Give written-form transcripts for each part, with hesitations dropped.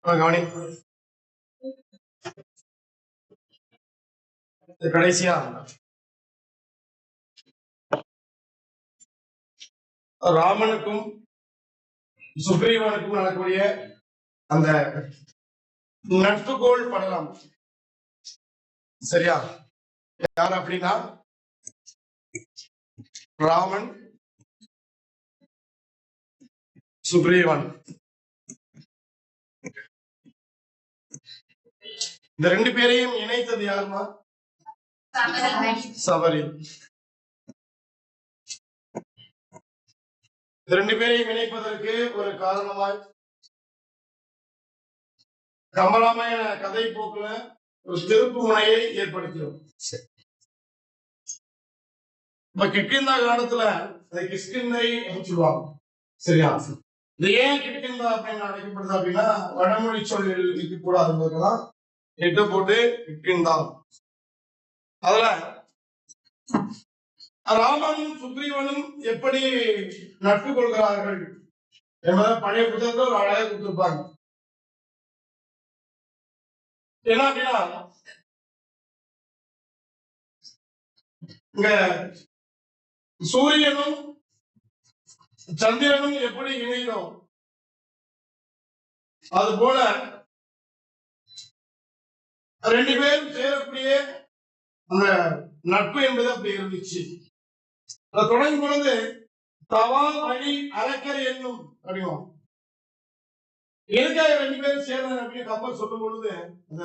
கவனி கடைசியா ராமனுக்கும் சுக்ரீவனுக்கும் நடக்கக்கூடிய அந்த நட்புகோள் படலாம். சரியா? யார் அப்படின்னா ராமன், சுக்ரீவன். இந்த ரெண்டு பேரையும் இணைத்தது யாருமா? சபரி. இந்த ரெண்டு பேரையும் இணைப்பதற்கு ஒரு காரணமாய் கம்பராமாயண கதை போக்குல ஒரு திருப்பு முனையை ஏற்படுத்தினோம். இப்ப கிஷ்கிந்தா காலத்துல அதை கிஷ்கிந்தை சொல்லுவாங்க. சரியா? இது ஏன் கிஷ்கிந்தா அப்படின்னு அழைக்கப்படுது அப்படின்னா வடமொழி சொல் இருக்கக்கூடாதுன்றதுதான் எட்டு போட்டு கிஷ்கிந்தா. அதுல ராமனும் சுக்ரீவனும் எப்படி நட்பு கொள்கிறார்கள் என்பதை பழைய புத்தகத்தை ஒரு அழகாக கொடுத்திருப்பாங்க. என்ன அப்படின்னா இங்க சூரியனும் சந்திரனும் எப்படி இணைகிறோம் அது போல ரெண்டு பேரும் சேரக்கூடிய அந்த நட்பு என்பது அப்படி இருந்துச்சு. தொடங்கும் பொழுது தவா வழி அறக்கரை என்னும் அப்படியும் எதுக்காக ரெண்டு பேரும் சேர்ந்தாங்க அப்படின்னு கப்பல் சொல்லும் பொழுது அந்த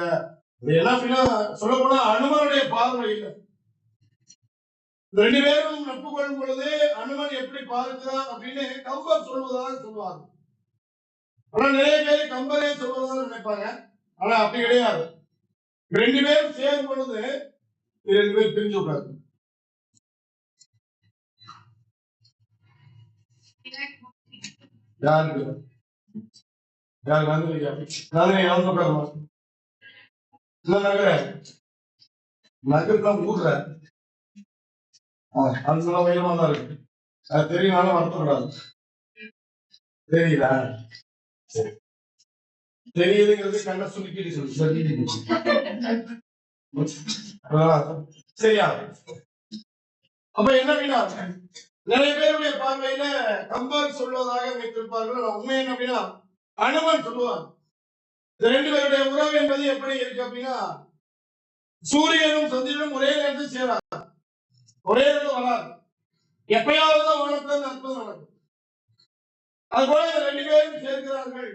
என்ன அப்படின்னா சொல்ல போனா அனுமனுடைய பார்வை இல்லை. ரெண்டு பேரும் நட்பு கொள்ளும் பொழுது அனுமன் எப்படி பார்க்கிறான் அப்படின்னு கம்பர் சொல்வதாக சொல்லுவாங்க. ஆனா நிறைய பேர் கம்பரே சொல்வதாக நினைப்பாங்க. ஆனா அப்படி கிடையாது. ரெண்டு பேரும் சேரும் பொழுது ரெண்டு பேர் பிரிஞ்சு விட்டாங்க. யாருக்கு யார் நகர்தான் ஊர்ற அந்த உயரமா தான் இருக்கு. அது தெரியும்னாலும் வருத்தப்படாது. தெரியுதா? சரி, தெரியுதுங்கிறது கண்ண சுருக்கிட்டு சொல்லு. சரியா? அப்ப என்ன அப்படின்னா நிறைய பேருடைய பார்வையில கம்பர் சொல்வதாக வைத்திருப்பார்கள். உண்மை என்ன அப்படின்னா அனுமன் சொல்லுவார். ரெண்டு பேருடைய உறவு என்பது எப்படி இருக்கு அப்படின்னா சூரியனும் சந்திரனும் ஒரே நேரத்தில் சேராது, ஒரே நேரத்தில் வராது. எப்பயாவது தான் வானத்தில் அற்புதம் நடக்கும். அது போல ரெண்டு பேரும் சேர்க்கிறார்கள்.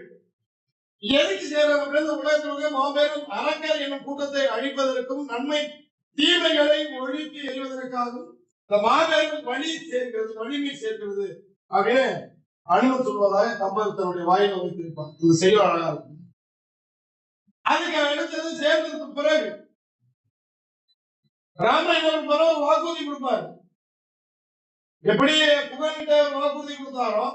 எதுக்கு சேர்றாங்க அப்படின்னு உலகத்தினுடைய மாபெரும் அறக்கர் என்னும் கூட்டத்தை அழிப்பதற்கும் நன்மை தீமைகளை ஒழித்து எறிவதற்காகவும் இந்த மாபெரும் வழி சேர்க்கிறது, வலிமை சேர்க்கிறது அப்படின்னு அனுமன் சொல்வதாக கம்பர் தன்னுடைய வாயில வைத்திருப்பான். இந்த செய்தி அழகா இருக்கும். அதுக்கு அடுத்தது சேர்ந்ததுக்கு பிறகு ராமன் பிறகு வாக்குறுதி கொடுப்பாரு. எப்படி புகழ்கிட்ட வாக்குறுதி கொடுத்தாரோ,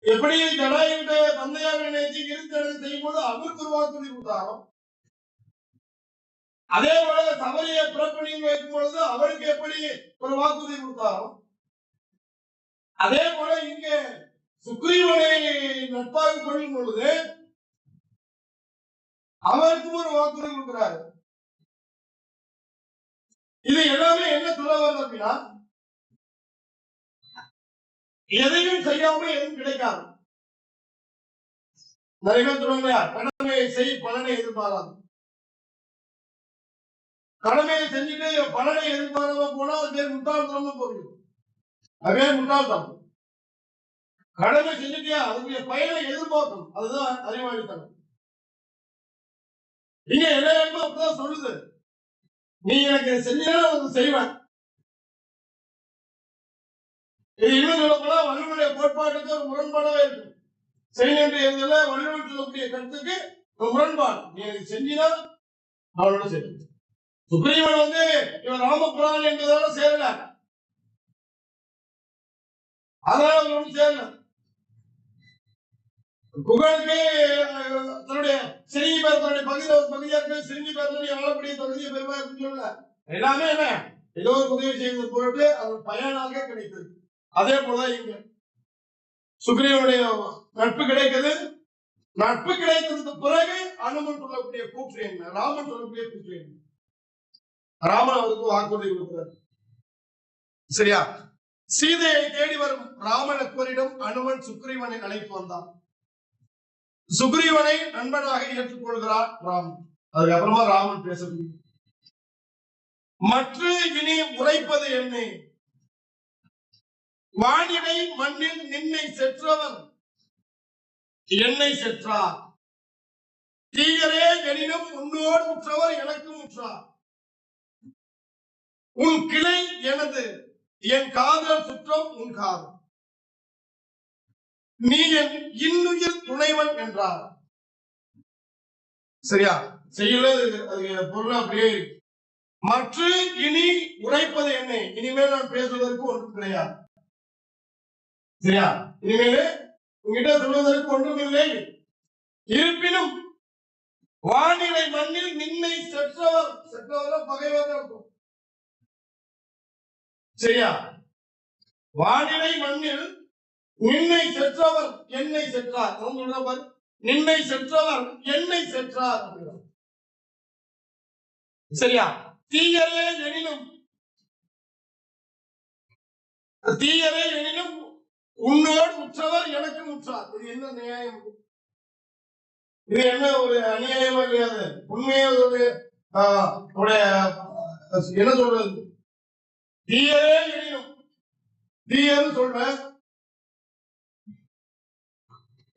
எப்படி ஜடாயுகிட்ட தந்தையாக நினைத்து இருந்ததை செய்யும் போது அவருக்கு ஒரு வாக்குறுதி கொடுத்தாரோ, அதே போல சபரியை புறப்பணியில் வைக்கும் பொழுது அவருக்கு எப்படி ஒரு வாக்குறுதி கொடுத்தாரோ, அதே போல இங்க சுக்ரீவனை நட்பாக கொள்ளும் பொழுது அவருக்கும் ஒரு வாக்குறுதி கொடுக்கிறாரு. இது எல்லாமே என்ன சொல்ல வருது அப்படின்னா எதையும் செய்யாம எதுவும் கிடைக்காது. நிறைய பேர் சொல்லுவாங்க கடமையை செய் பலனை எதிர்பாராது. கடமையை செஞ்சுட்டு பலனை எதிர்பாராம போனா அது பேர் முட்டாள்தனமா போயிடும். அதே முட்டாள்தனம். கடமை செஞ்சுட்டியா அதுக்குரிய பயனை எதிர்பார்க்கணும். அதுதான் அறிவாளித்தனம். இங்க எல்லாருமே அப்படிதான் சொல்லுது. நீ எனக்கு செஞ்சா செய்வேன். இது இன்னும் சொல்ல போனா வள்ளுவனுடைய கோட்பாட்டுக்கு ஒரு முரண்பாடாவே இருக்கும். செய்ய வள்ளுவன் சொல்லக்கூடிய கருத்துக்கு ஒரு முரண்பாடு. நீ எனக்கு செஞ்சினா அவனோட சரி. சுக்ரீவன் இவன் ராமபுரான் என்பதால சேரல, அதனால ஒன்றும் சேரல. குகனுக்கு தன்னுடைய சிறிய பேர் தன்னுடைய பகுதியாக சிறிய பேர் ஆளக்கூடிய தகுதியை பெறுவார் சொல்லல. எல்லாமே என்ன ஏதோ ஒரு உதவி செய்வது பொருட்டு அது பயனாக கிடைத்தது. அதே போல இங்க சுக்ரீவனுடைய நட்பு கிடைக்கிறது. நட்பு கிடைத்ததுக்கு பிறகு அனுமன் சொல்லக்கூடிய கூற்று என்ன, ராமன் சொல்லக்கூடிய கூற்று என்ன? ராமன் அவருக்கு வாக்குறுதி கொடுக்கிறார். சரியா? சீதையை தேடி வரும் ராமலக்ஷ்மரிடம் அனுமன் சுக்ரீவனை அழைத்து வந்தான். சுக்ரீவனை நண்பனாக ஏற்றுக்கொள்கிறார் ராமன். அதுக்கப்புறமா ராமன் பேச முடியும். மற்ற இனி உரைப்பது என்ன? வானிடை மண்ணில் நின்னை செற்றவர் என்னை செற்றார். தீயரே எனினும் உன்னோடு உற்றவர் எனக்கு உற்றார். உன் கிளை எனது, என் காதல் சுற்றம் உன் காதல். நீ என் இன்னுயிர் துணைவன் என்றார். சரியா? செய்யல பொருள் அப்படியே. மற்ற இனி உரைப்பது என்ன? இனிமேல் நான் பேசுவதற்கு ஒன்றும் கிடையாது. சரியா? இனிமேல் உங்ககிட்ட சொல்வதற்கு ஒன்றும் இல்லை. இருப்பினும் வானிலை மண்ணில் நின்னை செற்றவர், செற்றவர் பகைவர் இருக்கும். சரியா? வானிலை மண்ணில் நின்னை செற்றவர் என்னை செற்றார். நின்னை செற்றவர் என்னை செற்றார். சரியா? தீயரே எனினும், தீயரே எனினும் உன்னோடு உற்றவர் எனக்கு உற்றார். இது என்ன நியாயம்? இது என்ன ஒரு அநியாயமா கிடையாது. உண்மையாக என்ன சொல்றது? தீயரே எனினும், தீயன்னு சொல்ற,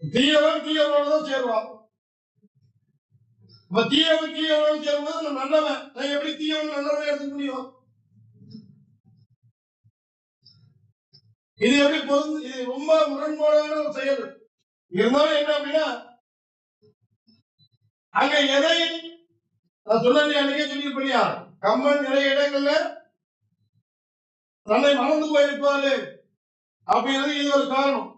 தீயவன் தீயவனோட சேருவான். தீயவன் தீயவனோட சேரும்போது நான் நல்லவன், நான் எப்படி தீயவன் நல்லவன் எடுத்துக்க முடியும்? இது எப்படி பொருள்? இது ரொம்ப முரண்பாடான ஒரு செயல். இருந்தாலும் என்ன அப்படின்னா, அங்க எதை நான் சொன்ன அன்னைக்கே சொல்லியிருப்படியா, கம்பன் நிறைய இடங்கள்ல தன்னை மறந்து போயிருப்பாரு அப்படிங்கிறது இது ஒரு காரணம்.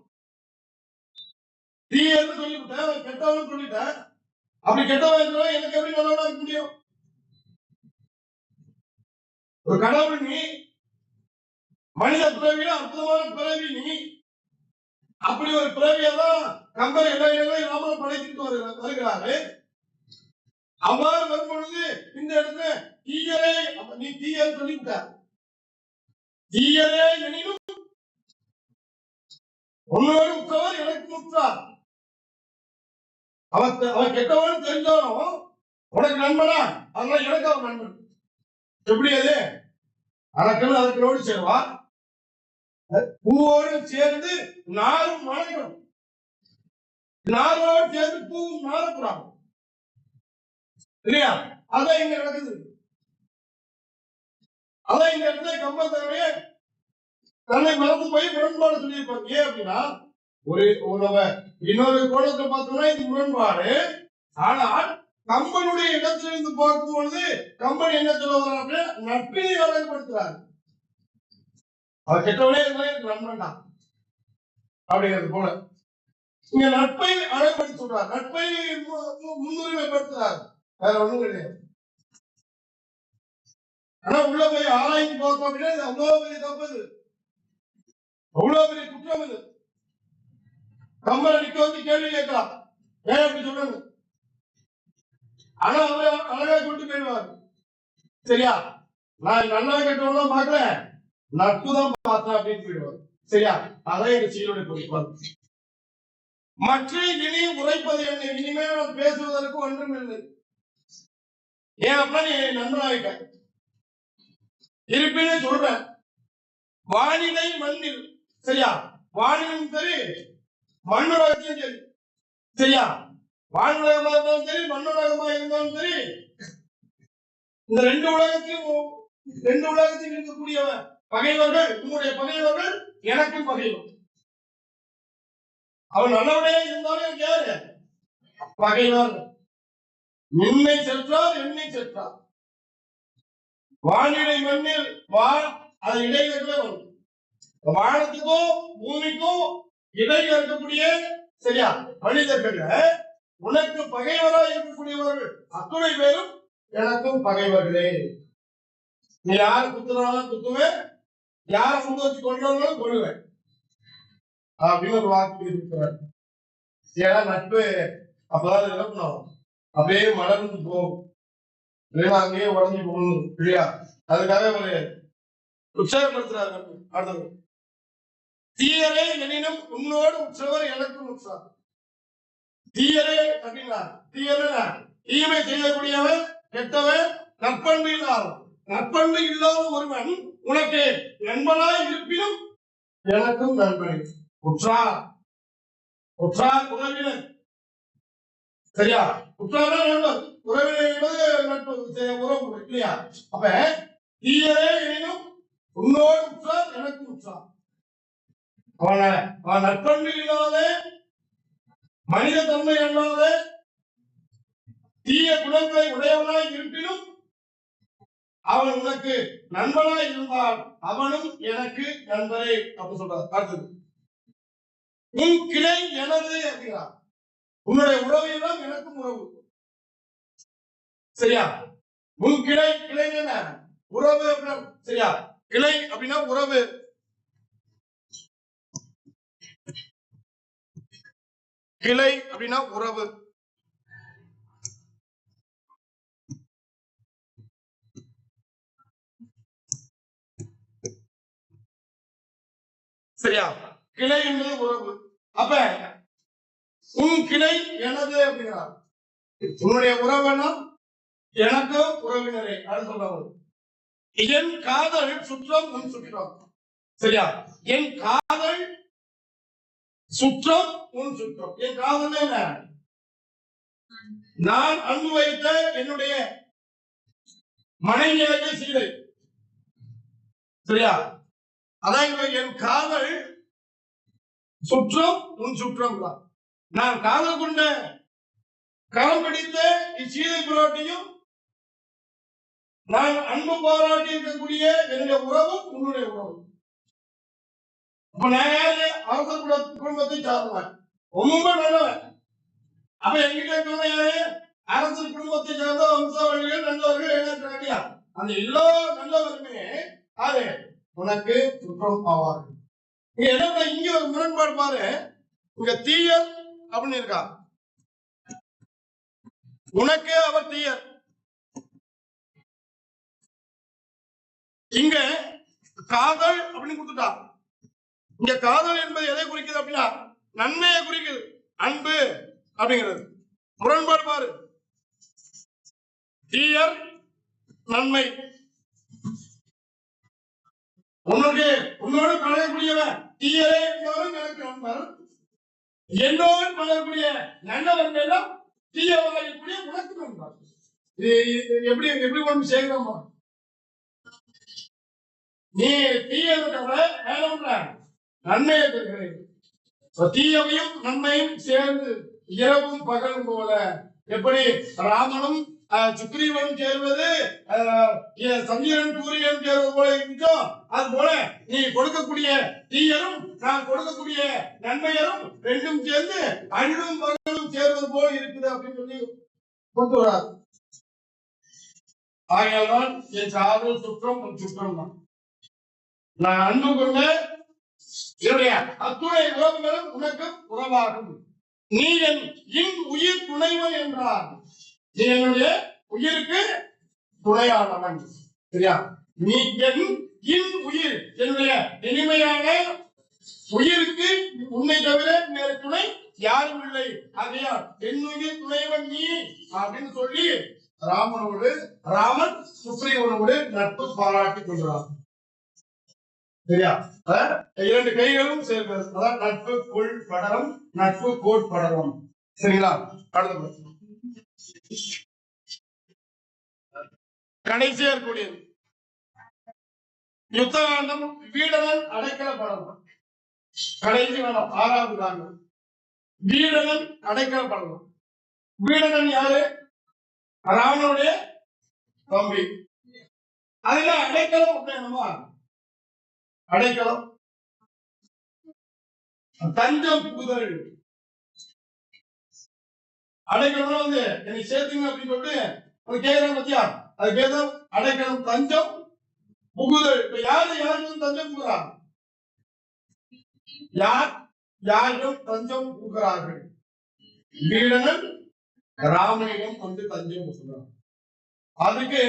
தீயன்னு சொல்லிவிட்டேன், கெட்டவன் சொல்லிட்டேன். அப்படி கெட்டவன் எனக்கு எப்படி நல்லவனா இருக்க முடியும்? ஒரு கடவுள் நீ, மனித பிறவியில அற்புதமான பிறவி நீ. அப்படி ஒரு பிறவியெல்லாம் கம்பர் எல்லா இடங்களையும் ராமன் படைத்துட்டு வருகிறாரு. அவ்வாறு வரும் பொழுது இந்த இடத்துல தீயரே, நீ தீயன்னு சொல்லிவிட்ட. தீயரே எனினும் உன்னோடு உற்றவர் எனக்கு உற்றார். அவன் கெட்டவன் தெரிஞ்சாலும் உனக்கு நண்பனா, அதனால எனக்கு அவன் நண்பன். எப்படி அது? அரக்கனோடு சேருவா, பூவோடு சேர்ந்து நாரும் மணக்கணும், நாரோடு சேர்ந்து பூவும் நாரக்கூடாது இல்லையா? அதான் இங்க நடக்குது. அதான் இந்த இடத்துல கம்பத்தனுடைய தன்னை மறந்து போய் முரண்பாடு சொல்லியிருப்பாங்க. ஏன் அப்படின்னா, ஒரு இன்னொரு கோணத்தை பார்த்தோம்னா இது முரண்பாடு. ஆனால் கம்பனுடைய இடத்திலிருந்து பார்க்கும்பொழுது கம்பன் என்ன சொல்ல வர்றார் அப்படின்னா, நட்பினை அழகுபடுத்துறாரு. அவர் கெட்டவனே நண்பன் தான் அப்படிங்கிறது போல இங்க நட்பை அழகுபடுத்தி சொல்றார், நட்பை முன்னுரிமைப்படுத்துறார். வேற ஒண்ணும் கிடையாது. ஆனா உள்ள போய் ஆராய்ச்சி பார்த்தோம் அப்படின்னா இது அவ்வளவு பெரிய தப்பு, இது அவ்வளவு பெரிய குற்றம். இது கம்பனை நிக்க வந்து கேள்வி கேட்கலாம், ஏன் அப்படி சொல்றாங்க? ஆனா அவர் அழகா சொல்லிட்டு போயிடுவார். சரியா? நான் நல்லா கேட்டவங்க பாக்கல, நட்பு தான் பார்த்தேன் அப்படின்னு போயிடுவார். சரியா? அதான் எங்க சீருடைய குறிப்பார். மற்ற இனி உரைப்பது என்ன? இனிமேல் நான் பேசுவதற்கு ஒன்றும் இல்லை. ஏன் அப்படின்னா நீ நண்பனாகிட்ட. இருப்பினே சொல்றேன், வானிலை மண்ணில், சரியா? வானிலும் சரி மண்ணுலகத்தையும் சரி, சரியா? வானுலகமா இருந்தாலும் சரி மண்ணுலகமா இருந்தாலும் சரி, இந்த ரெண்டு உலகத்தையும் இருக்கக்கூடிய பகைவர்கள், உங்களுடைய பகைவர்கள் எனக்கும் பகைவர். அவன் நல்லவனே இருந்தாலும் யாரு பகைவர்? என்னை சென்றார் என்னை சென்றார். வானிலை மண்ணில் அது இடையில வரும். வானத்துக்கும் பூமிக்கும் இடையில இருக்கக்கூடிய, சரியா, மனிதர்கள் உனக்கு பகைவராக இருக்கக்கூடியவர்கள் அத்துணை பேரும் எனக்கும் பகைவர்களே. நீ யாரு குத்துனாலும் குத்துவேன், யார முன் வச்சு கொண்டாலும் கொள்ளுவேன் அப்படின்னு ஒரு வாக்கு இருக்கிறார். ஏன்னா நட்பு அப்பதான் என்ன பண்ணும், அப்படியே மலர்ந்து போகும், இல்லைன்னா அங்கேயே உடஞ்சி போகணும் இல்லையா? அதுக்காக ஒரு உற்சாகப்படுத்துறாரு. அடுத்தது, தீயரே எனினும் உன்னோடு உற்றவர் எனக்கும் உற்றார். தீயரே அப்படின்னா தீயரா தீமை செய்யக்கூடியவன், கெட்டவன், நற்பண்பு இல்லாதவன். நற்பண்பு இல்லாத ஒருவன் உனக்கு நண்பனாய் இருப்பினும் எனக்கும் நண்பன். உற்றார், உற்றார் உறவினர், சரியா? உற்றார் நண்பர், உறவினர் என்பது நட்பு உறவு இல்லையா? அப்ப தீயரே எனினும் உன்னோடு உற்றார் எனக்கும் உற்றார். அவன் நற்பண்பு இல்லாத, மனித தன்மை அல்லாத, தீய குணங்களை உடையவனாய் இருப்பினும் அவன் உனக்கு நண்பனாய் இருந்தால் அவனும் எனக்கு நண்பரே அப்படின்னு சொல்றார். அடுத்தது, உன் கிளை எனது அப்படிங்கிறார். உன்னுடைய உறவு தான் எனக்கும் உறவு, சரியா? உன் கிளை, கிளை என்ன? உறவு அப்படின்னா, சரியா? கிளை அப்படின்னா உறவு. கிளை அப்படின்னா உறவு. சரியா? கிளை என்பது உறவு. அப்ப உன் கிளை எனது அப்படிங்கிறார். உன்னுடைய உறவுனா எனக்கு உறவினரே. அடுத்து சொல்றவர், என் காதல் சுற்றம் உன் சுற்றம். சரியா? என் காதல் சுற்றம் உன் சுற்றம். என் காதல் என்ன? நான் அன்பு வைத்த என்னுடைய மனைவியாக சீதை, சரியா? அதான் என் காதல் சுற்றம் உன் சுற்றம் தான். நான் காதல் கொண்ட கரம் பிடித்த இச்சீதை புரோட்டியும், நான் அன்பு பாராட்டி இருக்கக்கூடிய என்னுடைய உறவும் உன்னுடைய உறவு. இப்ப நான் யாரு? அரசர் குடும்பத்தை சார்ந்தவன், ரொம்ப நல்லவன். அப்ப என்கிட்ட இருக்கவங்க யாரு? அரசர் குடும்பத்தை சார்ந்த வம்சாவளிகள், நல்லவர்கள் எழுதியா? அந்த எல்லா நல்லவருமே அது உனக்கு சுற்றம் ஆவார்கள். இங்க ஒரு முரண்பாடு பாரு. இங்க தீயர் அப்படின்னு இருக்கா, உனக்கு அவர் தீயர். இங்க காதல் அப்படின்னு கொடுத்துட்டா. இங்க காதல் என்பது எதை குறிக்குது அப்படின்னா நன்மையை குறிக்குது, அன்பு அப்படிங்கிறது. முரண்பாடு பாரு. தீயர் நன்மை. உன்னோடு பழகக்கூடியவன் தீயரே எனக்கு நண்பர், என்னோடு பழகக்கூடிய நல்லவர்கள் எல்லாம் தீயவர்களக்கூடிய உனக்கு நண்பர். எப்படி எப்படி ஒன்று செய்கிறோமா? நீ தீயதை தவிர வேற நன்மையை பெறுகிறேன். தீயவையும் நன்மையும் சேர்ந்து இரவும் பகலும் போல, எப்படி ராமனும் சுக்ரீவன் சேர்வது சந்திரன் சூரியன் சேர்வது போல இருந்துச்சோ, அது போல நீ கொடுக்கக்கூடிய தீயரும் நான் கொடுக்கக்கூடிய நன்மையரும் ரெண்டும் சேர்ந்து அன்றும் பகலும் சேர்வது போல இருக்குது அப்படின்னு சொல்லி கொண்டு வராது. ஆகையால்தான் என் காதல் சுற்றம் உன் சுற்றம் தான். நான் அன்பு கொண்ட என்னுடைய அத்துணை உறவுகளும் உனக்கு உறவாகும். நீ என் இன் உயிர் துணைவன் என்றார். நீ என்னுடைய உயிருக்கு துணையானவன், சரியா? நீ என் இன் உயிர், என்னுடைய இனிமையான உயிருக்கு உன்னை தவிர வேறு துணை யாரும் இல்லை. ஆகையால் என் உயிர் துணைவன் நீ அப்படின்னு சொல்லி ராமன் சுக்ரீவனோடு நட்பு பாராட்டி கொள்கிறார். சரியா? இரண்டு கைகளும் சேர்க்கிறது. அதான் நட்பு கொள் படலம், நட்பு கோட் படலம். சரிங்களா? அடுத்த கடைசியா இருக்கக்கூடியது யுத்தகாண்டம், வீடனன் அடைக்கல படலம். கடைசி காலம் 6வது காண்டம், வீடனன் அடைக்கல படலம். வீடனன் யாரு? ராவனுடைய தம்பி. அதுல அடைக்கலம் என்னமா? அடைக்கலம் தஞ்சம் புகுதல். அடைக்கலம் வந்து என்னை சேர்த்துங்க அப்படின்னு சொல்லிட்டு கேட்கறாங்க பத்தியா? அது கேட்கும் அடைக்கலம் தஞ்சம் புகுதல். இப்ப யாருக்கு தஞ்சம் புகுறா? யாரும் தஞ்சம் புகுகிறார்கள். வீடனன் ராமனிடம் கொண்டு தஞ்சம் சொல்றான். அதுக்கு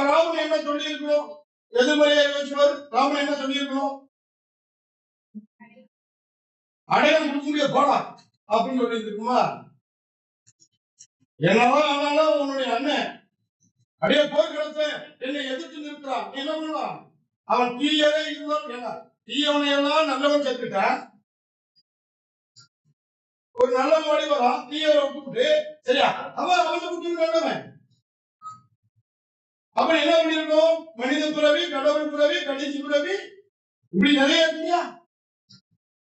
ராமன் என்ன சொல்லி இருக்கணும்? எதிர்மறையை வச்சுவார். ராமன் என்ன சொல்லி இருக்கணும்? அடையாளம் கொடுக்க முடியாது போடா அப்படின்னு சொல்லி இருக்குமா? என்னதான் ஆனாலும் உன்னுடைய அண்ணன் அப்படியே போர்க்களத்தை என்னை எதிர்த்து நிற்கிறான். என்ன பண்ணுவான்? அவன் தீயவே இருந்தான். தீயவனை எல்லாம் நல்லவன் சேர்த்துட்டான். ஒரு நல்ல மொழி வரான், தீயவரை கூப்பிட்டு சரியா அவன் அவனை கூப்பிட்டு நல்லவன். அவன் என்ன பண்ணிருக்கோம்? மனித பிறவி, கடவுள் பிறவி, கடைசி பிறவி, இப்படி நிறைய இருக்கியா?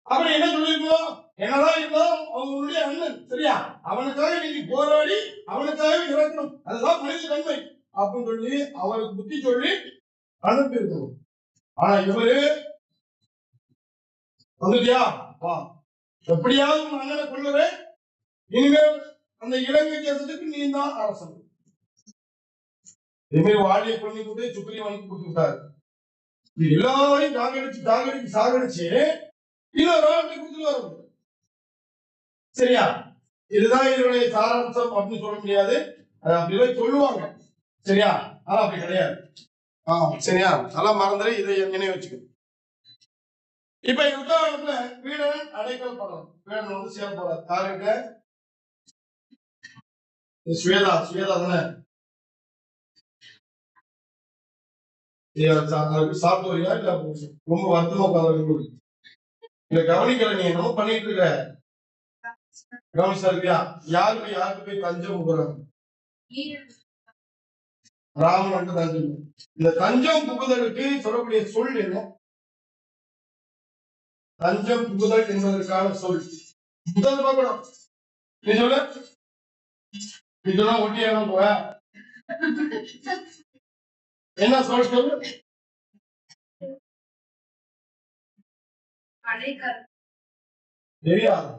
அவன் என்ன சொல்லிருக்கோம்? என்னதான் இருந்தாலும் அவனுடைய அண்ணன் சரியா, அவனுக்காக நீங்க போராடி அவனுக்காக இறக்கணும், அதுதான் மனித தன்மை அப்படின்னு சொல்லி அவருக்கு புத்தி சொல்லி அனுப்பி இருக்கணும். ஆனா இவரு வந்துட்டியா வா, எப்படியாவது உன் அண்ணனை கொள்ளுறேன், இனிமேல் அந்த இலங்கை தேசத்துக்கு நீ தான் அரசன். இனிமேல் வாழியை பண்ணி கொண்டு சுக்ரீவனுக்கு கொடுத்து விட்டாரு. எல்லாரையும் சாகடிச்சு இன்னொரு கொடுத்துட்டு வர முடியும் சரியா. இதுதான் இதனுடைய சாராம்சம் அப்படின்னு சொல்ல முடியாது, அது அப்படிதான் சொல்லுவாங்க சரியா, ஆனா அப்படி கிடையாது. சரியா, அதெல்லாம் மறந்துடு, இதை நினைவு வச்சுக்க. இப்ப யுத்தகாலத்துல வீடன் அடைக்கல் படுறோம். வீடன் வந்து சேர போறார். யாருங்க? ஸ்வேதா தானே சாப்பிட்டு வரியா? இல்ல ரொம்ப வருத்தமா உட்காந்து இல்ல கவனிக்கல, நீ என்னமோ பண்ணிட்டு இருக்க, கவனிச்சா இருக்கியா? யாருக்கு போய் தஞ்சம் போறாங்க? ராமன் தஞ்சம். இந்த தஞ்சம் புகுதலுக்கு சொல்லக்கூடிய சொல் என்ன? தஞ்சம் புகுதல் என்பதற்கான சொல் முதல் பார்க்கணும். நீ சொல்ல, இதெல்லாம் ஒட்டியாதான் போவ, என்ன சொல் சொல்லு? தெரியாது.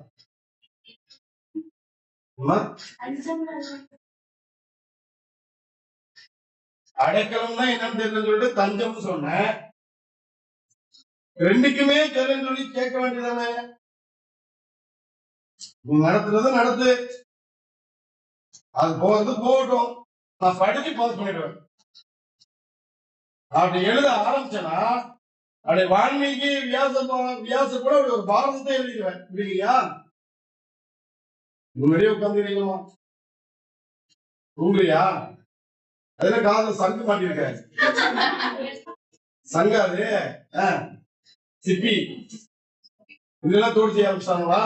அடைக்கலம் தான் என்னன்னு தெரியல சொல்லிட்டு தஞ்சம் சொன்ன. ரெண்டுக்குமே தெரியலன்னு சொல்லி கேட்க வேண்டியதானே? நீ நடத்துறது நடத்து, அது போறது போகட்டும், நான் படிச்சு பாஸ் பண்ணிடுவேன். அப்படி எழுத ஆரம்பிச்சேன்னா அப்படி வால்மீகி வியாச கூட ஒரு பாரதத்தை எழுதிடுவேன். இல்லையா? முன்னாடியே உட்காந்துருக்கீங்களா? உங்களையா? அதுல காதல சங்கு மாட்டிருக்க, சங்காது சிப்பி இதெல்லாம் தோல்வி ஆரம்பிச்சாங்களா?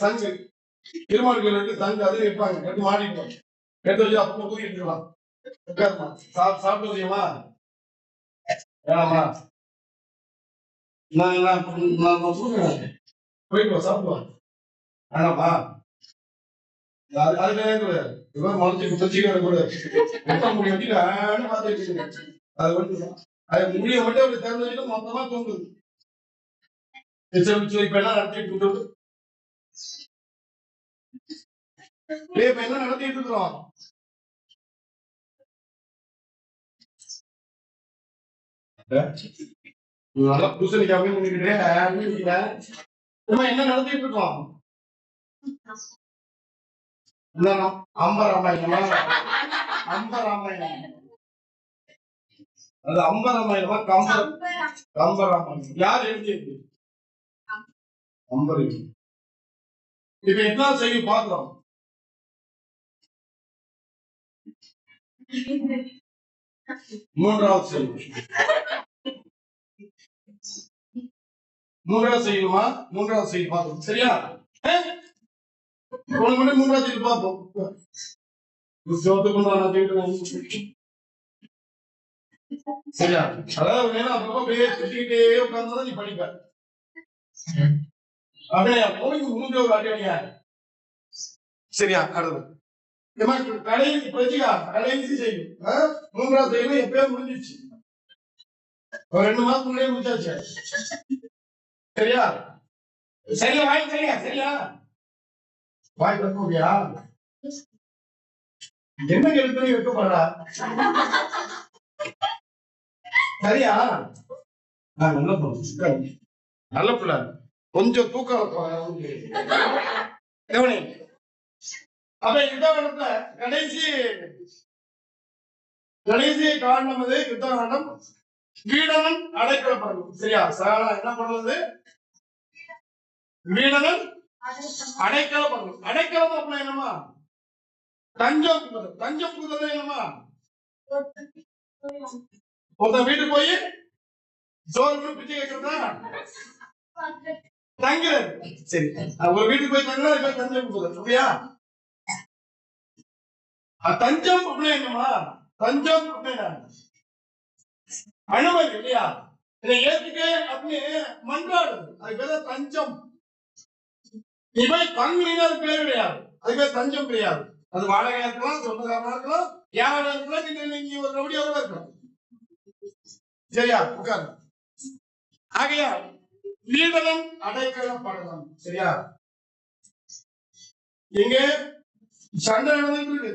சங்கு திருமண கோயிலுக்கு சங்கு அது வைப்பாங்க, எடுத்து மாட்டிக்குவாங்க, எடுத்து வச்சு அப்போ கூட்டிட்டு இருக்கலாம். உட்காருமா, சாப்பிட்டு வரையுமா? வேணாமா? நான் போயிட்டு வா, சாப்பிடுவா. வேணாமா? அது மனசு குதிச்சுக்கிற கூட முடி வச்சுட்டு பார்த்துட்டு அது மட்டும் அது முடிய மட்டும் அப்படி திறந்து வச்சுட்டு மொத்தமா தூங்குது. இப்ப என்ன நடத்திட்டு இருக்கோம்? இப்ப என்ன நடத்திட்டு இருக்கிறோம்? நல்லா பூசணிக்கு அப்படின்னு என்ன நடத்திட்டு இருக்கோம்? அம்பராமாயணமா? அம்பராமாயணம் அது அம்பராமாயணமா கம்பராமாயணம் யார் எழுதியது? அம்பர். இப்ப என்ன செய்தி பார்க்கிறோம்? மூன்றாவது செய்யுமா? மூன்றாவது செய்தி பார்ப்போம் சரியா? மூன்றாவது செய்தி பார்ப்போம். சரியா? அதாவது அப்பப்போ சுத்திக்கிட்டே உட்கார்ந்து நீ படிப்ப. அப்படியா? போய் மூன்றாவது அடியா? சரியா? அடுத்து கடைசி செய்யும். மூன்றாவது செய்யும் எப்பயோ முடிஞ்சிச்சு, ஒரு 2 மாசம் முன்னாடியே முடிச்சாச்சு. சரியா? சரியா? வாய் சரியா? சரியா? வாய் வைக்க முடியா? என்ன எழுத்து வைக்கப்படுறா? சரியா? நல்ல பிள்ளை கொஞ்சம் தூக்கம் கவனி. அப்ப யுத்தகாண்டத்துல கடைசி காரணம் யுத்தகாண்டம் வீடனன் அடைக்கலப்படணும். சரியா? என்ன பண்ணுவது? வீடனன் அடைக்கலப்படணும். அடைக்கலம் அப்படின்னா என்னமா? தஞ்சம் புகுதல். தஞ்சம் புகுதல் என்னமா? ஒருத்தன் வீட்டுக்கு போய் சோறு பிச்சை கேட்கறதா தங்கிறது. சரி, ஒரு வீட்டுக்கு போய் தங்குறது தஞ்சம் புகுதல். அப்படியா? தஞ்சம் அப்படின்னா என்னமா? தஞ்சம் அப்படின்னா அனுமதி இல்லையா? இதை ஏத்துக்க அப்படின்னு மன்றாடுது. அது பேர் தஞ்சம். நீ போய் தங்குனீங்க, அது பேர் கிடையாது. அது பேர் தஞ்சம் கிடையாது. அது வாடகையா இருக்கலாம், சொந்தக்காரனா இருக்கலாம், யாரா இருக்கலாம், நீங்க ஒரு ரவுடியாக இருக்கலாம். சரியா? உட்காரு. ஆகையா வீடனம் அடைக்கலப்படலாம். சரியா? எங்க சண்டை நடந்துட்டு இருக்கு.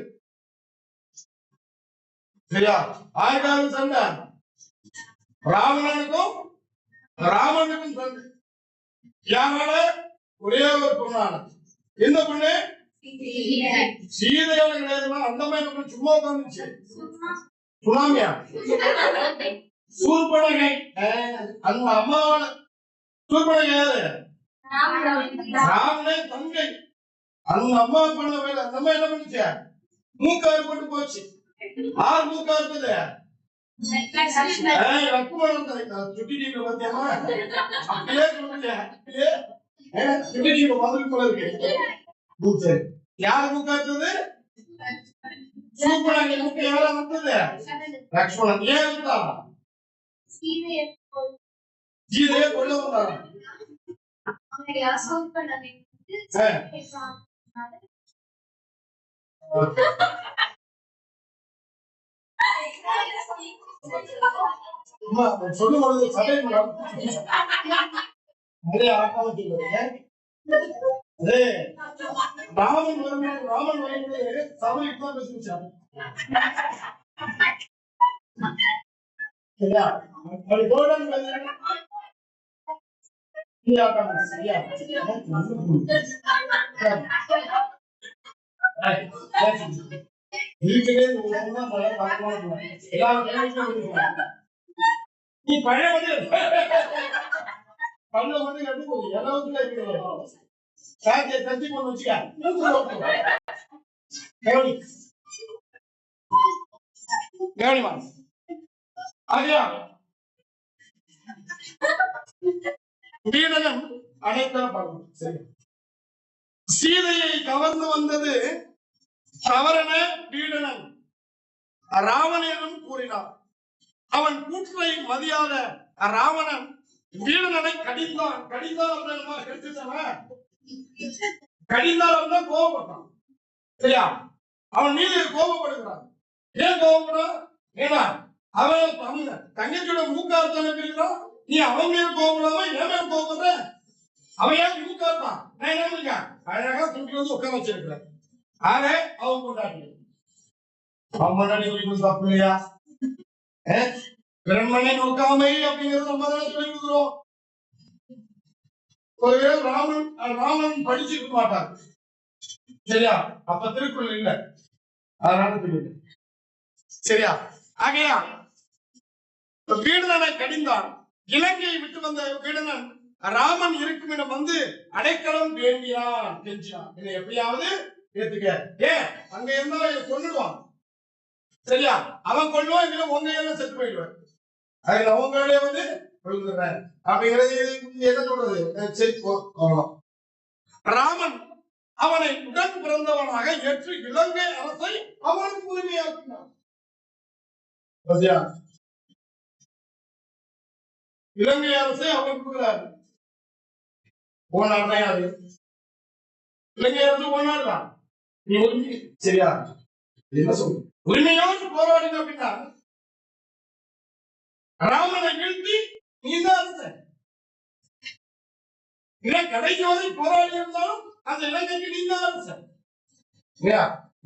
சரியா? ஆயிரம் சண்டை. ராவணனுக்கும் சண்டை. யாரால? ஒரே ஒரு பொண்ணான. எந்த பொண்ணு? சீதையால கிடையாது. அந்த மாதிரி சும்மா உட்காந்துச்சு. சுனாமியா? சூர்பனகை. அந்த அம்மாவால. சூர்பனகை யாரு? ராவணே தங்கை. அந்த அம்மா பண்ண வேலை. அந்த அம்மா என்ன பண்ணுச்சு? மூக்காறு போட்டு போச்சு. ஆறு மூக்கா இருக்குது. லக்ஷ்மணன் சுட்டி பாத்தியமா? அப்படியே சுட்டி மாதிரி போல இருக்கு. சரி, யாரு மூக்கா இருந்தது? சூப்பராங்க. மூக்கு யாரா வந்தது? லக்ஷ்மணன். ஏன் இருந்தா? சீதையை கொள்ள வந்தாங்க. சொல்லும் பொழுது சபை ராமன் வரும்போது சபைக்கு தான் பேசிச்சாங்க. சரியா? அப்படி போடான்னு சரியா? நீ பழைய பல்ல வந்து கட்டு போகுது. எல்லாத்துக்கும் சாத்திய தச்சு கொண்டு வச்சுக்க. கவனிமா. ஆகையா வீடனம் அடைக்கலப்படணும். சரி, சீதையை கவர்ந்து வந்தது தவறென வீடனன் ராவணனும் கூறினார். அவன் கூற்றை மதியாத ராவணன் வீடனனை கடிந்தான். கடிந்தால் கோபப்பட்டான். சரியா? அவன் மீது கோபப்படுகிறான். ஏன் கோபப்படுறான்? ஏன்னா அவன் தங்கச்சியோட மூக்கார்த்தான இருக்கிறான். நீ அவன் மீது கோபப்படாம என் மேல கோபப்படுற. அவன் ஏன் மூக்கார்த்தான்? நான் என்ன பண்ணிருக்கேன்? அழகா தூக்கி வந்து உட்கார வச்சிருக்கிறேன். ஆக அவன் கொண்டாடி தப்பு இல்லையா? பிரம்மனை நோக்காமை அப்படிங்கிறது நம்ம தான் சொல்லி கொடுக்கிறோம். ஒருவேளை ராமன் படிச்சிருக்க மாட்டார். சரியா? அப்ப திருக்குறள் இல்ல, அதனால தெரியல. சரியா? ஆகையா வீடனனை கடிந்தான். இலங்கையை விட்டு வந்த வீடனன் ராமன் இருக்கும் இடம் வந்து அடைக்கலம் வேண்டியான், கெஞ்சினான். இதை எப்படியாவது ஏத்துக்க. ஏன் அங்க இருந்தாலும் கொண்டுடுவான். சரியா? அவன் கொள்ளுவான், இதுல உங்க எல்லாம் செத்து போயிடுவான். அதுல அவங்களே வந்து விழுந்துடுறேன் அப்படிங்கிறது என்ன சொல்றது? சரி, ராமன் அவனை உடன் பிறந்தவனாக ஏற்று இலங்கை அரசை அவனுக்கு உரிமையாக்கினான். இலங்கை அரசை அவனுக்கு போனாடு. இலங்கை அரசு போனாடுதான். நீ உரிமை. சரியா? என்ன சொல்லு? உரிமையோடு போராடின அப்படின்னா ராமனை வீழ்த்தி நீதான் அரசன். கடைசி வரை போராடி இருந்தாலும் அந்த இலங்கைக்கு நீதான் அரசன்.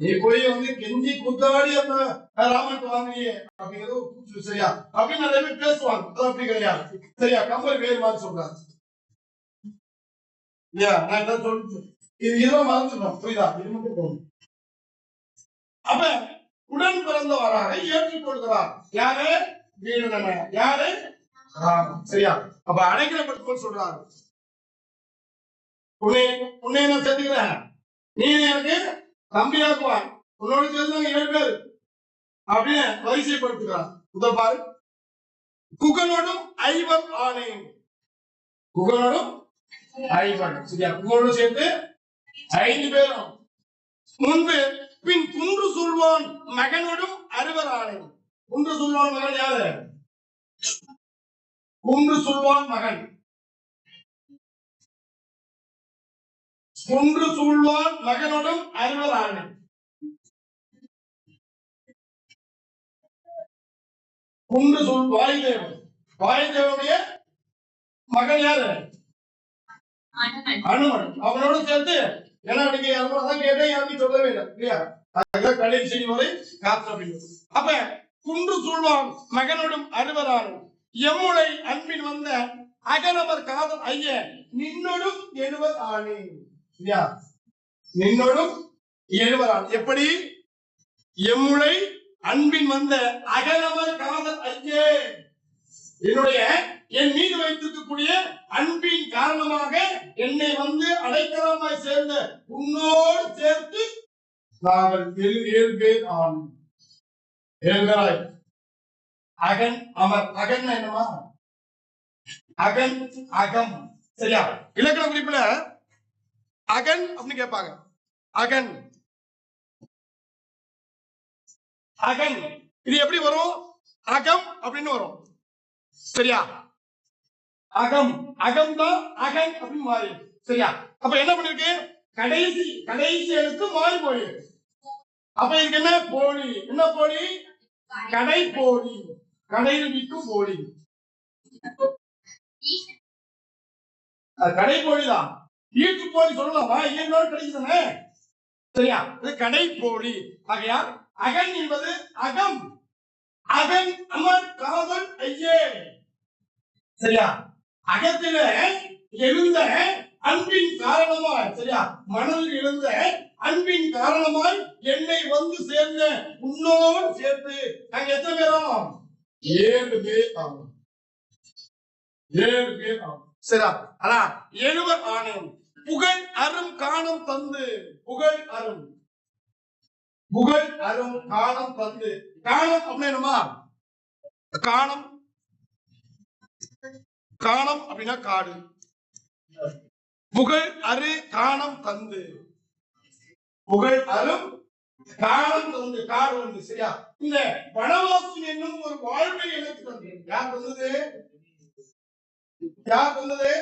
நீ போய் வந்து கெஞ்சி குத்தாடி அந்த ராமனுக்கு வாங்கினியே அப்படிங்கிறது. சரியா? அப்படின்னு நிறைய பேர் பேசுவாங்க. அது அப்படி கிடையாது. சரியா? கம்பர் வேறு மாதிரி சொல்றாரு. இல்லையா? நான் என்ன சொல்லிட்டு இது இதோ மறந்துட்டோம், புரியுதா? இது மட்டும் போதும். அப்ப உடன் பிறந்தவராக ஏற்றுக்கொள்கிறார் யாரு? வீரனை. யாரு? ராமன். சரியா? அப்ப அடைக்கலப்படுத்தும் சொல்றாரு, உன்னை உன்னை நான் சேர்த்துக்கிறேன், நீ எனக்கு தம்பியாக்குவாய், உன்னோட சேர்ந்து 7 பேர் அப்படின்னு வரிசைப்படுத்துகிறார். முதல் பாரு, குகனோடும் ஐவர் ஆணையும். குகனோடும் ஐவர். சரியா? குகனோடு சேர்த்து 5 பேரும். முன்பு பின் குன்று சொல்வான் மகனோடும் 6 ஆணையும். குன்று சொல்வான் மகன் யாரு? குன்று சொல்வான் மகன். குன்று சூழ்வான் மகனோடும் 6 ஆணை. குன்று சூழ் வாயுதேவன். வாயுதேவனுடைய மகன் யாரு? அனுமன். அவனோடு சேர்த்து என்ன கேட்டேன், யாருக்கும் சொல்லவே இல்லை இல்லையா? கடைசி வரை காத்து அப்படின்னு. அப்ப குன்று சூழ்வான் மகனோடும் 6 ஆணை. எம்முளை அன்பின் வந்த அகனவர் காதல் ஐய நின்னோடும் 70 ஆணை. நின்னோடும் 70 ஆணை. எப்படி? எம்முளை அன்பின் வந்த அகனவர் காதல் ஐயே, என்னுடைய என் மீது வைத்திருக்கக்கூடிய அன்பின் காரணமாக என்னை வந்து அடைக்கலமாய் சேர்ந்த உன்னோடு சேர்த்து நாங்கள் 7 பேர் ஆண். 7 பேராய். அகன் அமர். அகன் என்னமா? அகன் அகம். சரியா? இலக்கண குறிப்புல அகன் அப்படின்னு கேட்பாங்க. அகன் அகன் இது எப்படி வரும்? அகம் அப்படின்னு வரும். சரியா? அகம் அகம் தான் அகன் அப்படின்னு மாறி. சரியா? அப்ப என்ன பண்ணிருக்கு? கடைசி எழுத்து மாறி போயிருக்கு. அப்ப இதுக்கு என்ன? போலி. என்ன போலி? கடை போலி. கடையில் விற்கும் போலி. கடை போலிதான். ஈட்டு போலி சொல்லலாமா? ஈட்டோடு கிடைக்குதானே? சரியா? இது கடை போலி. ஆகையால் அகன் என்பது அகம். அகன் அமர் காதல் ஐயே. சரியா? அகத்தில எழுந்த அன்பின் காரணமாய், சரியா, மனதில் எழுந்த அன்பின் காரணமாய் என்னை வந்து சேர்ந்த உன்னோடு சேர்த்து நாங்க எத்தனை பேரும்? 7 பேர் ஆகும். 7 பேர் ஆகும். சரியா? அதான் 70 ஆணையம். புகழ் அரும் காணம் தந்து. புகழ் அரும். புகழ் அரும் காணம் தந்து. காணம் அப்படின்னா காணம். காணம் அப்படின்னா காடு. புகழ் அரு காணம் தந்து. புகழ் அரும் காணம் தந்து. காடு வந்து. சரியா? இந்த வனவாசி என்னும் ஒரு வாழ்வை எனக்கு தந்தேன். யார் தந்தது? யார் தந்தது?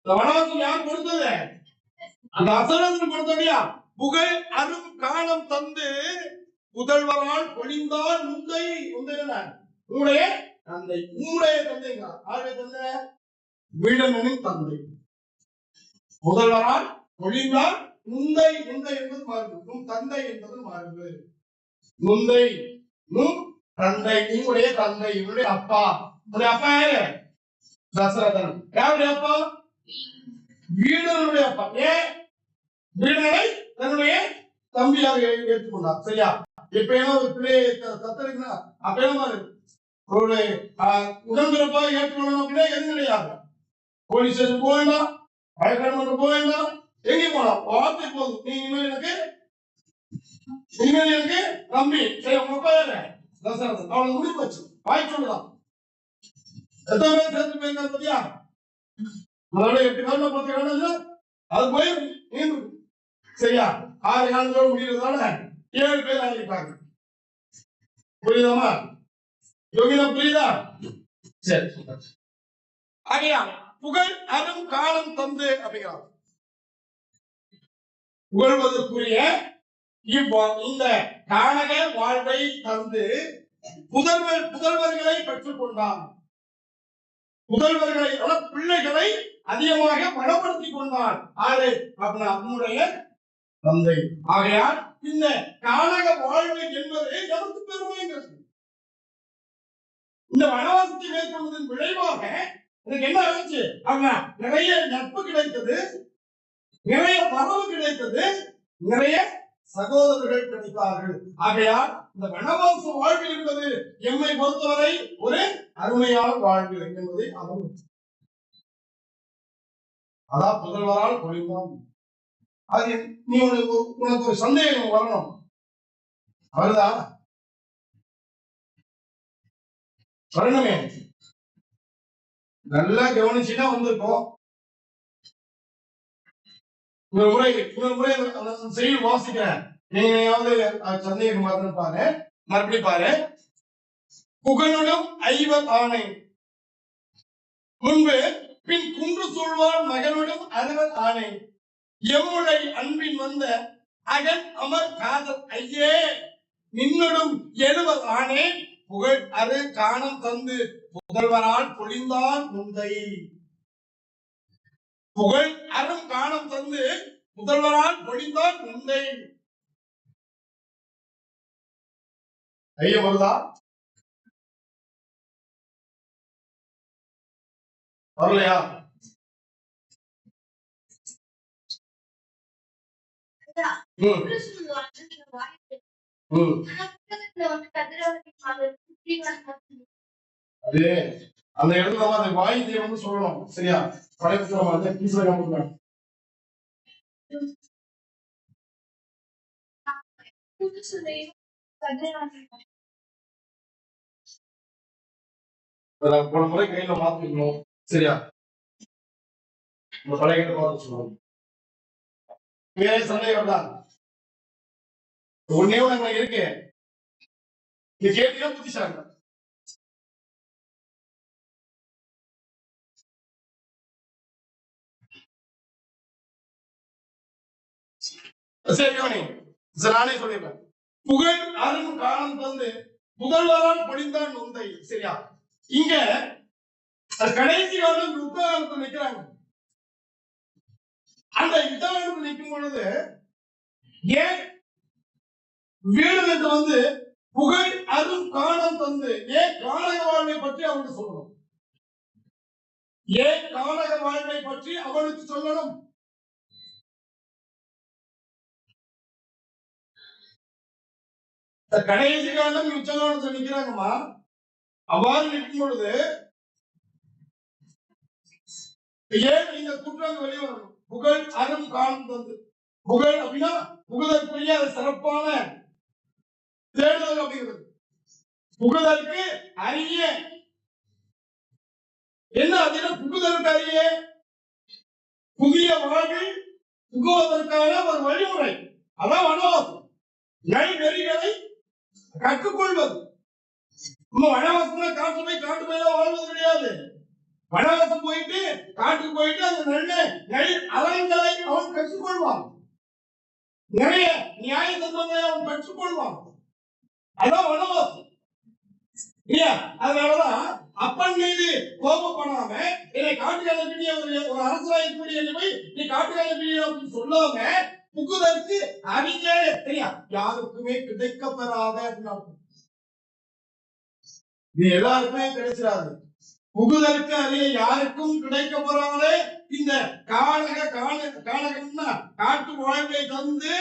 வனவாசி யார் கொடுத்தது? அந்த அசரன் கொடுத்ததையா? புகழ் அரும் காணம் தந்து புதல்வரால் பொழிந்தால் முந்தை. உங்களுடைய தந்தை. உங்களுடைய தந்தைங்க ஆருடைய தந்தை? வீடனின் தந்தை. முதல்வரால் பொழிந்தால் முந்தை. முந்தை என்பது மரபு. உன் தந்தை என்பது மரபு. முந்தை முன் தந்தை. உங்களுடைய தந்தை. இவருடைய அப்பா. உங்களுடைய அப்பா யாரு? தசரதன். யாருடைய அப்பா? வீடனுடைய அப்பா. ஏன் வீடனை தன்னுடைய தம்பியாக ஏற்றுக்கொண்டார். சரியா? இப்ப என்ன ஒரு பிள்ளையை தத்தெடுக்கா அப்ப என்ன ஒரு உடன்பிறப்பாக ஏற்றுக்கொள்ளணும் அப்படின்னா எது கிடையாது. போலீஸ் ஸ்டேஷன் போக வேண்டாம், வழக்கறிஞர் போக வேண்டாம், எங்கே போலாம்? வார்த்தை போதும். நீங்க எனக்கு தம்பி. சரி, உங்க அப்பா யாரு? தசரதன். அவளை முடிவு வச்சு வாய் சொல்லலாம். எத்தனை பேர் சேர்த்து போயிருந்தாரு பத்தியா? அதோட 8 காலம் 10 காலம் இல்ல, அது போய் நீண்டு. சரியா? 6 காலத்தோடு முடிகிறதுனால 7 பேர் ஆகிட்டாங்க. புரியுதாமா? யோகிதா புரியுதா? சரி. ஆகையா புகழ் அரும் காலம் தந்து அப்படிங்கிறார். புகழ்வதற்குரிய இந்த கானக வாழ்வை தந்து புதல்வர்களை பெற்றுக் கொண்டான். புதல்வர்களை பிள்ளைகளை அதிகமாக பலப்படுத்திக் கொண்டான். ஆறு அப்படின்னா நம்முடைய தந்தை. ஆகையால் இந்த கானக வாழ்வு என்பது எதற்கு பெருமைங்கிறது. இந்த வனவாசத்தை மேற்கொள்வதன் விளைவாக எனக்கு என்ன ஆச்சு? அப்படின்னா நிறைய நட்பு கிடைத்தது, நிறைய வரவு கிடைத்தது, நிறைய சகோதரர்கள் கிடைத்தார்கள். ஆகையால் இந்த வனவாச வாழ்வு என்பது எம்மை பொறுத்தவரை ஒரு அருமையான வாழ்வு என்பதை அவர் அதான் புதல்வரால் பொழிந்தான். அது நீ உனக்கு ஒரு சந்தேகம் வரணும், வருதா? வரணுமே. நல்லா கவனிச்சுன்னா வந்திருக்கோம். இன்னொரு முறை செய்தி வாசிக்கிறேன். நீங்களாவது சந்தேகம் வரணும் பாரு, மறுபடி பாரு. புகழும் ஐவர் ஆணை முன்பு பின் குன்று சூழ்வார் மகனுடன் அறுவர் ஆணை எம்முறை அன்பின் வந்த அகன் அமர் காதல் ஐயே நின்னுடும் எழுவர் ஆணை புகழ் அரு காணம் தந்து புதல்வரால் பொழிந்தான் முந்தை. புகழ் அரும் காணம் தந்து முதல்வரால் பொழிந்தான் முந்தை. ஐயா வருதா? வரலையா? அது அந்த இடத்துல அந்த வாயுத்தை வந்து சொல்லணும். சரியா? படைப்புல பீசலாம். போன முறை கையில மாத்திக்கணும். சரியா? இந்த பழைய பார்த்து சொல்லணும். வேற சந்தேகம் தான் ஒன்னே ஒண்ணு இருக்கு. நீ கேட்டீங்கன்னா புத்திசாலி. சரி, நானே சொல்லிடுறேன். புகழ் அரும் காலம் தந்து முதல்வரால் பொழிந்தான் நொந்தை. சரியா? இங்க கடைசி காலம் யுத்தகாலத்தில் நிற்கிறாங்க. அந்த யுத்தகாலத்தில் நிற்கும் பொழுது ஏன் வீரனுக்கு வந்து புகழ் அரும் காலம் தந்து ஏன் கானக வாழ்வை பற்றி அவனுக்கு சொல்லணும்? ஏன் கானக வாழ்வை பற்றி அவனுக்கு சொல்லணும்? கடைசி காலம் உச்சகாலத்தில் நிற்கிறாங்கம்மா. அவ்வாறு நிற்கும் பொழுது ஏன் இந்த குற்றம் வெளிவரணும்? புகழ் அரும் காலம் தந்து புகழ் அப்படின்னா புகழற்குரிய சிறப்பான தேடுதல் அப்படிங்கிறது. புகுதற்கு அரிய என்ன அப்படின்னா புகுதற்கு அரிய புதிய வாழ்வில் புகுவதற்கான ஒரு வழிமுறை. அதான் வனவாசம். நெறிகளை கற்றுக்கொள்வது. வனவாசம் காட்டு போய் வாழ்வது கிடையாது. வனவாசம் போயிட்டு காட்டுக்கு போயிட்டு அந்த நல்ல அலங்களை அவன் கற்றுக்கொள்வான். நிறைய நியாய தத்துவங்களை அவன் கற்றுக்கொள்வான். அதான் வனவாசம். அதனாலதான் அப்பன் மீது கோபப்படாம என்னை காட்டுக்கு அனுப்பிய ஒரு அரசாங்கக்கூடிய நீ காட்டுக்கு அனுப்பிய அப்படின்னு சொல்லாம புகுதற்கு அறிஞ தெரியா யாருக்குமே கிடைக்கப்பெறாத இது எல்லாருக்குமே கிடைச்சிடாது. புகுதற்கு அறிய யாருக்கும் கிடைக்கப்பெறாத இந்த கானகம்னா காட்டு வாழ்வை தந்து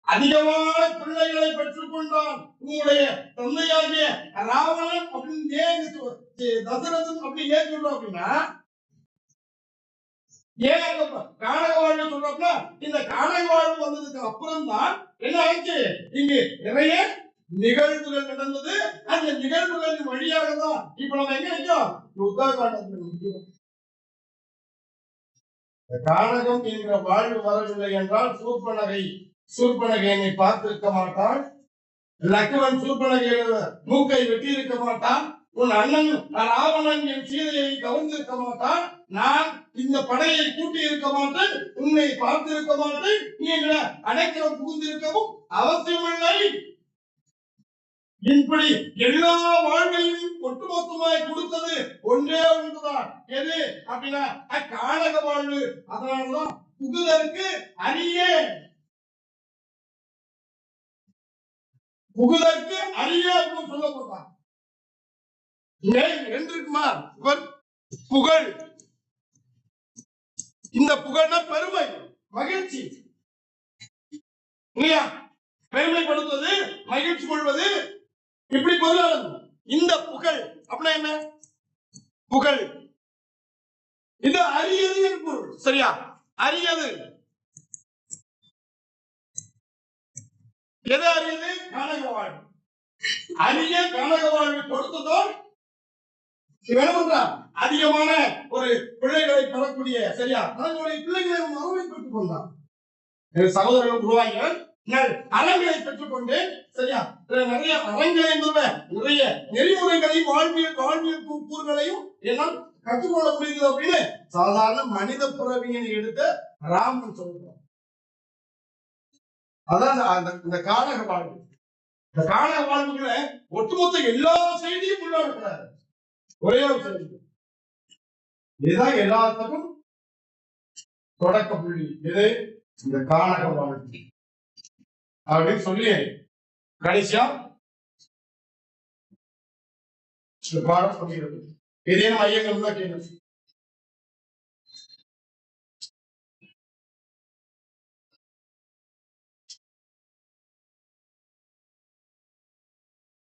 அதிகமான பிள்ளைகளை பெற்றுக் கொண்டான். உங்களுடைய தந்தையாகிய ராவணன் அப்படின்னு தசரதன் அப்படி ஏன் சொல்றோம் அப்படின்னா ஏன் கானக வாழ்வு சொல்றோம்னா இந்த கானக வாழ்வு வந்ததுக்கு அப்புறம் தான் என்ன ஆயிடுச்சு? இங்கு நிறைய நிகழ்வுகள் நடந்தது. அந்த நிகழ்வுகளின் வழியாக தான் இப்ப நம்ம எங்க நிற்கிறோம்? யுத்தகாண்டத்தில் நிற்கிறோம். கானகம் என்கிற வாழ்வு வரவில்லை என்றால் சூர்பனகை என்னை பார்த்திருக்க மாட்டான். லக்குவன் சூர்பனகையோட மூக்கை வெட்டி இருக்க மாட்டான். உன் அண்ணன் ராவணன் என் சீதையை கவர்ந்திருக்க மாட்டான். நான் இந்த படையை கூட்டி இருக்க மாட்டேன். உன்னை பார்த்திருக்க மாட்டேன். நீ அடைக்கிற புகுந்திருக்கவும் அவசியமில்லை. இப்படி எல்லா வாழ்வையும் ஒட்டுமொத்தமாய் கொடுத்தது ஒன்றே ஒன்றுதான். எது அப்படின்னா கானக வாழ்வு. அதனாலதான் புகுதற்கு அரிய சொல்லப்பட்டான். ரெண்டு இருக்குமா? புகழ். இந்த புகழ்னா பெருமை, மகிழ்ச்சி இல்லையா? பெருமைப்படுத்துவது, மகிழ்ச்சி கொள்வது, இப்படி பொருளாதாரம். இந்த புகழ் அப்படின்னா என்ன? புகழ் இது அரியது என்று பொருள். சரியா? அரியது. எது அரியது? கனக வாழ்வு. அரிய கனக வாழ்வை கொடுத்ததோடு அதிகமான ஒரு பிள்ளைகளை பெறக்கூடிய, சரியா, தன்னுடைய பிள்ளைகளை மறுவை பெற்றுக் கொண்டான். சகோதரர்கள் உருவாகிகள் அறங்களை பெற்றுக்கொண்டு, சரியா, நிறைய அறங்களை நிறைய நெறிமுறைகளையும் வாழ்வியல் கூறுகளையும் என்னால் கற்றுக்கொள்ள முடியுது அப்படின்னு சாதாரண மனித பிறவியினை எடுத்த ராமன் சொல்றான். அதான் இந்த கானக வாழ்வு. இந்த கானக வாழ்வுகளை ஒட்டுமொத்த எல்லா செய்தியும் உள்ளாடுறாரு. ஒரே ஒரு செய்தி இதுதான் எல்லாத்துக்கும் தொடக்க புள்ளி. இது இந்த கானக வாழ்வு அப்படின்னு சொல்லி கடைசியா பாடம் சொல்கிறது. ஏதேனும் ஐயங்கள் தான் கேள்வி.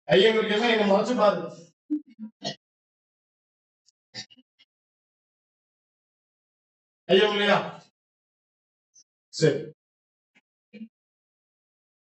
ஐயங்களுக்கு எல்லாம் என்ன மறைச்சு பாருங்க. ஐயம் இல்லையா? சரி.